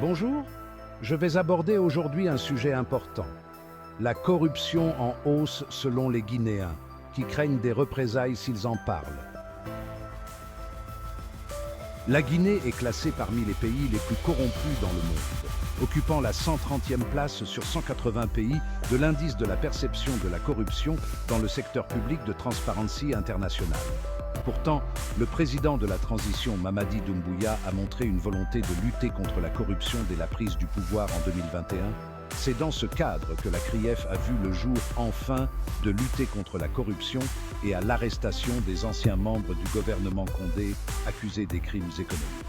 Bonjour, je vais aborder aujourd'hui un sujet important. La corruption en hausse selon les Guinéens, qui craignent des représailles s'ils en parlent. La Guinée est classée parmi les pays les plus corrompus dans le monde, occupant la 130e place sur 180 pays de l'indice de la perception de la corruption dans le secteur public de Transparency International. Pourtant, le président de la transition, Mamadi Doumbouya, a montré une volonté de lutter contre la corruption dès la prise du pouvoir en 2021. C'est dans ce cadre que la CRIEF a vu le jour, enfin, de lutter contre la corruption et à l'arrestation des anciens membres du gouvernement Condé accusés des crimes économiques.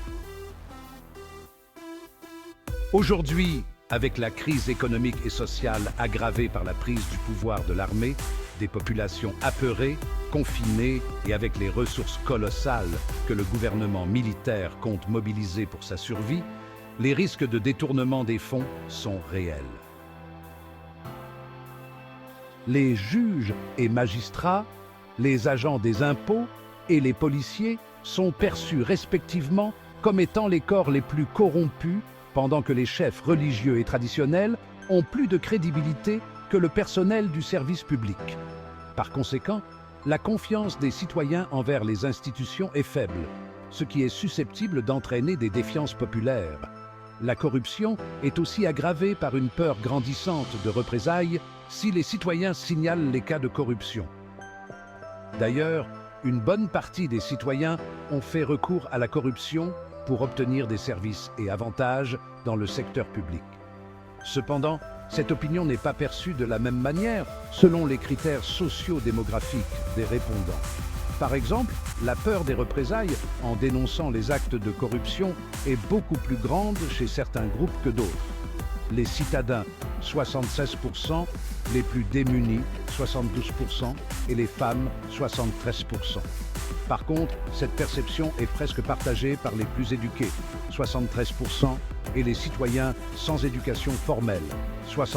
Aujourd'hui, avec la crise économique et sociale aggravée par la prise du pouvoir de l'armée, des populations apeurées, confinées et avec les ressources colossales que le gouvernement militaire compte mobiliser pour sa survie, les risques de détournement des fonds sont réels. Les juges et magistrats, les agents des impôts et les policiers sont perçus respectivement comme étant les corps les plus corrompus, pendant que les chefs religieux et traditionnels ont plus de crédibilité que le personnel du service public. Par conséquent, la confiance des citoyens envers les institutions est faible, ce qui est susceptible d'entraîner des défiances populaires. La corruption est aussi aggravée par une peur grandissante de représailles si les citoyens signalent les cas de corruption. D'ailleurs, une bonne partie des citoyens ont fait recours à la corruption pour obtenir des services et avantages dans le secteur public. Cependant, cette opinion n'est pas perçue de la même manière selon les critères socio-démographiques des répondants. Par exemple, la peur des représailles en dénonçant les actes de corruption est beaucoup plus grande chez certains groupes que d'autres. Les citadins, 76%, les plus démunis, 72%, et les femmes, 73%. Par contre, cette perception est presque partagée par les plus éduqués, 73%, et les citoyens sans éducation formelle, 69%.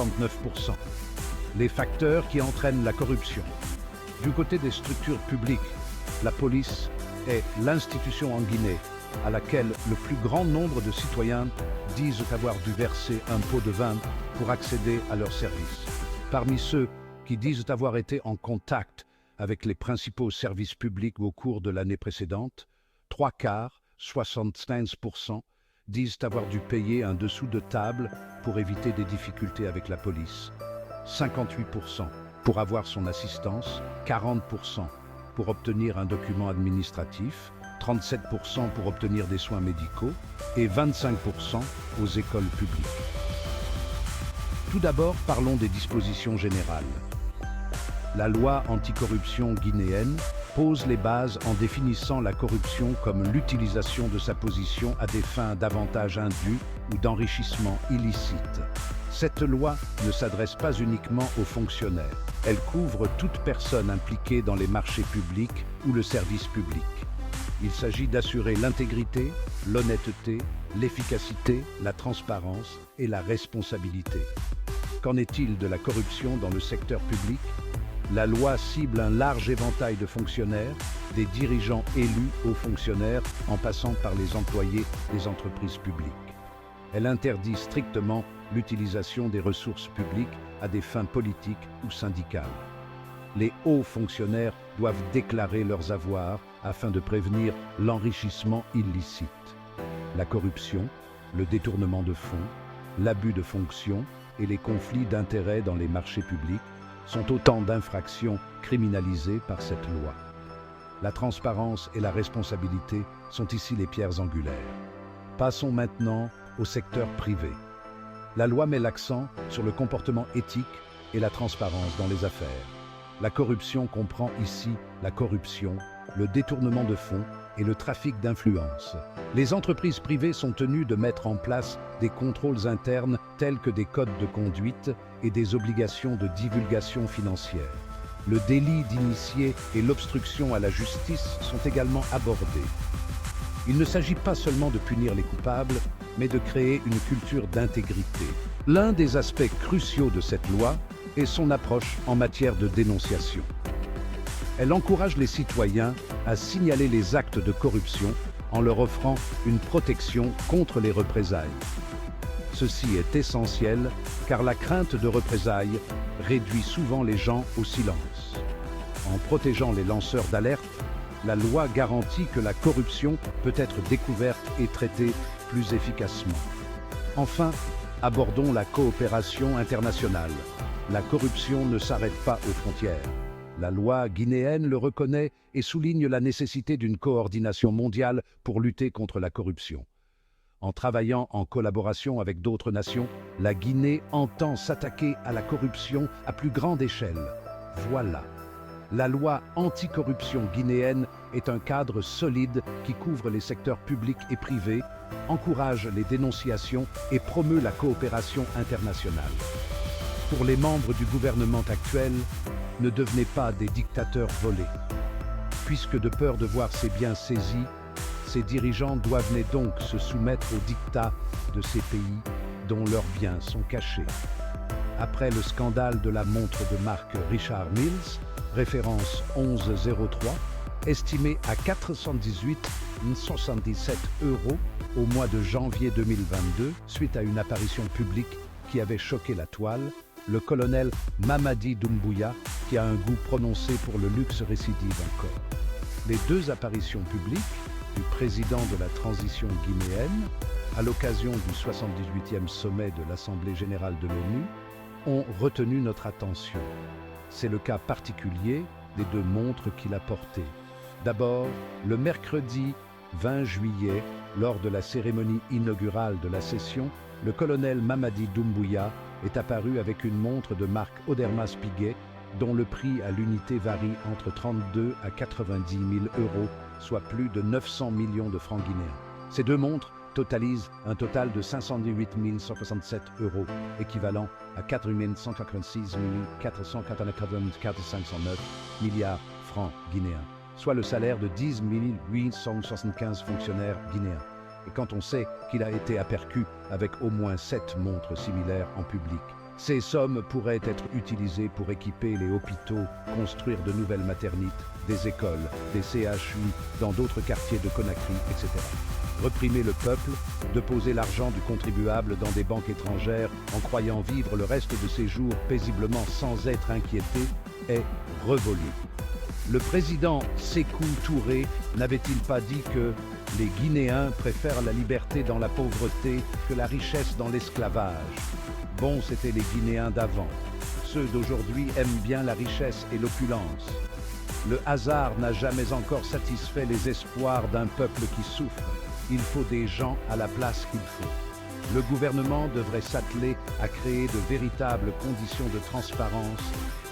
Les facteurs qui entraînent la corruption. Du côté des structures publiques, la police est l'institution en Guinée à laquelle le plus grand nombre de citoyens disent avoir dû verser un pot de vin pour accéder à leurs services. Parmi ceux qui disent avoir été en contact avec les principaux services publics au cours de l'année précédente, 3/4, 75%, disent avoir dû payer un dessous de table pour éviter des difficultés avec la police, 58% pour avoir son assistance, 40% pour obtenir un document administratif, 37% pour obtenir des soins médicaux et 25% aux écoles publiques. Tout d'abord, parlons des dispositions générales. La loi anticorruption guinéenne pose les bases en définissant la corruption comme l'utilisation de sa position à des fins d'avantage indu ou d'enrichissement illicite. Cette loi ne s'adresse pas uniquement aux fonctionnaires. Elle couvre toute personne impliquée dans les marchés publics ou le service public. Il s'agit d'assurer l'intégrité, l'honnêteté, l'efficacité, la transparence et la responsabilité. Qu'en est-il de la corruption dans le secteur public ? La loi cible un large éventail de fonctionnaires, des dirigeants élus aux fonctionnaires, en passant par les employés des entreprises publiques. Elle interdit strictement l'utilisation des ressources publiques à des fins politiques ou syndicales. Les hauts fonctionnaires doivent déclarer leurs avoirs afin de prévenir l'enrichissement illicite. La corruption, le détournement de fonds, l'abus de fonction et les conflits d'intérêts dans les marchés publics sont autant d'infractions criminalisées par cette loi. La transparence et la responsabilité sont ici les pierres angulaires. Passons maintenant au secteur privé. La loi met l'accent sur le comportement éthique et la transparence dans les affaires. La corruption comprend ici la corruption, le détournement de fonds et le trafic d'influence. Les entreprises privées sont tenues de mettre en place des contrôles internes tels que des codes de conduite et des obligations de divulgation financière. Le délit d'initié et l'obstruction à la justice sont également abordés. Il ne s'agit pas seulement de punir les coupables, mais de créer une culture d'intégrité. L'un des aspects cruciaux de cette loi est son approche en matière de dénonciation. Elle encourage les citoyens à signaler les actes de corruption en leur offrant une protection contre les représailles. Ceci est essentiel car la crainte de représailles réduit souvent les gens au silence. En protégeant les lanceurs d'alerte, la loi garantit que la corruption peut être découverte et traitée plus efficacement. Enfin, abordons la coopération internationale. La corruption ne s'arrête pas aux frontières. La loi guinéenne le reconnaît et souligne la nécessité d'une coordination mondiale pour lutter contre la corruption. En travaillant en collaboration avec d'autres nations, la Guinée entend s'attaquer à la corruption à plus grande échelle. Voilà. La loi anticorruption guinéenne est un cadre solide qui couvre les secteurs publics et privés, encourage les dénonciations et promeut la coopération internationale. Pour les membres du gouvernement actuel, ne devenez pas des dictateurs volés. Puisque de peur de voir ses biens saisis, ces dirigeants doivent donc se soumettre aux dictats de ces pays dont leurs biens sont cachés. Après le scandale de la montre de marque Richard Milles, référence 1103, estimée à 418,77 € au mois de janvier 2022, suite à une apparition publique qui avait choqué la toile, le colonel Mamadi Doumbouya, qui a un goût prononcé pour le luxe, récidive encore. Les deux apparitions publiques du président de la transition guinéenne, à l'occasion du 78e sommet de l'Assemblée générale de l'ONU, ont retenu notre attention. C'est le cas particulier des deux montres qu'il a portées. D'abord, le mercredi 20 juillet, lors de la cérémonie inaugurale de la session, le colonel Mamadi Doumbouya est apparu avec une montre de marque Audermas Piguet, dont le prix à l'unité varie entre 32 à 90 000 €, soit plus de 900 millions de francs guinéens. Ces deux montres totalisent un total de 518 167 €, équivalent à 4 186 494 509 milliards francs guinéens, soit le salaire de 10 875 fonctionnaires guinéens. Et quand on sait qu'il a été aperçu avec au moins 7 montres similaires en public, ces sommes pourraient être utilisées pour équiper les hôpitaux, construire de nouvelles maternités, des écoles, des CHU dans d'autres quartiers de Conakry, etc. Reprimer le peuple, déposer l'argent du contribuable dans des banques étrangères en croyant vivre le reste de ses jours paisiblement sans être inquiété est révolu. Le président Sékou Touré n'avait-il pas dit que les Guinéens préfèrent la liberté dans la pauvreté que la richesse dans l'esclavage? Bon, c'étaient les Guinéens d'avant. Ceux d'aujourd'hui aiment bien la richesse et l'opulence. Le hasard n'a jamais encore satisfait les espoirs d'un peuple qui souffre. Il faut des gens à la place qu'il faut. Le gouvernement devrait s'atteler à créer de véritables conditions de transparence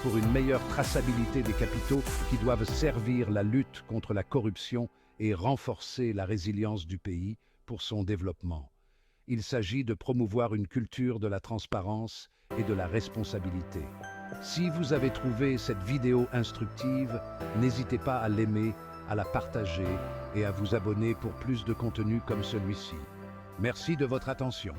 pour une meilleure traçabilité des capitaux qui doivent servir la lutte contre la corruption et renforcer la résilience du pays pour son développement. Il s'agit de promouvoir une culture de la transparence et de la responsabilité. Si vous avez trouvé cette vidéo instructive, n'hésitez pas à l'aimer, à la partager et à vous abonner pour plus de contenu comme celui-ci. Merci de votre attention.